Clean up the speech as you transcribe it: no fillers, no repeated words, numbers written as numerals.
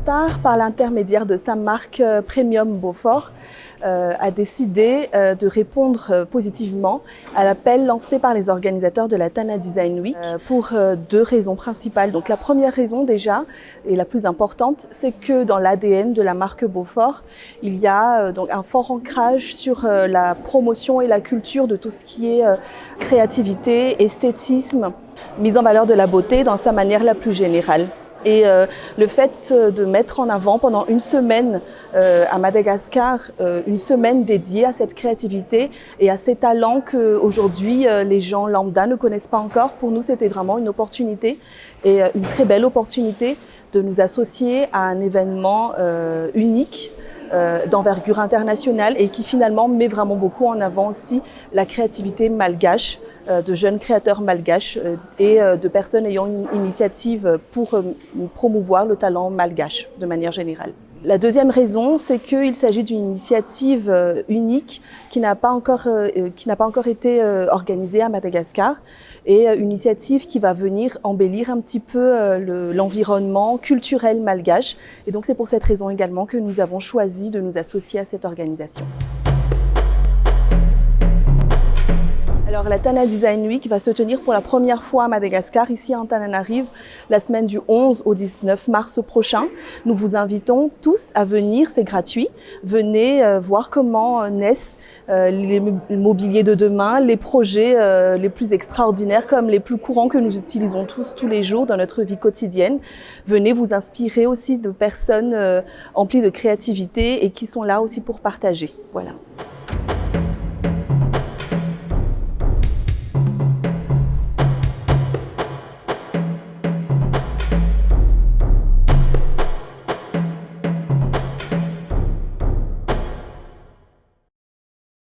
Madagascar, par l'intermédiaire de sa marque Premium Beaufort, a décidé de répondre positivement à l'appel lancé par les organisateurs de la Tana Design Week pour deux raisons principales. Donc la première raison déjà, et la plus importante, c'est que dans l'ADN de la marque Beaufort, il y a donc un fort ancrage sur la promotion et la culture de tout ce qui est créativité, esthétisme, mise en valeur de la beauté dans sa manière la plus générale. Et le fait de mettre en avant pendant une semaine à Madagascar, une semaine dédiée à cette créativité et à ces talents qu'aujourd'hui les gens lambda ne connaissent pas encore, pour nous c'était vraiment une opportunité et une très belle opportunité de nous associer à un événement unique, d'envergure internationale et qui finalement met vraiment beaucoup en avant aussi la créativité malgache, de jeunes créateurs malgaches et de personnes ayant une initiative pour promouvoir le talent malgache de manière générale. La deuxième raison, c'est qu'il s'agit d'une initiative unique qui n'a pas encore été organisée à Madagascar et une initiative qui va venir embellir un petit peu l'environnement culturel malgache. Et donc c'est pour cette raison également que nous avons choisi de nous associer à cette organisation. Alors la Tana Design Week va se tenir pour la première fois à Madagascar, ici à Antananarive, la semaine du 11 au 19 mars prochain. Nous vous invitons tous à venir, c'est gratuit. Venez voir comment naissent les mobiliers de demain, les projets les plus extraordinaires comme les plus courants que nous utilisons tous les jours dans notre vie quotidienne. Venez vous inspirer aussi de personnes emplies de créativité et qui sont là aussi pour partager. Voilà.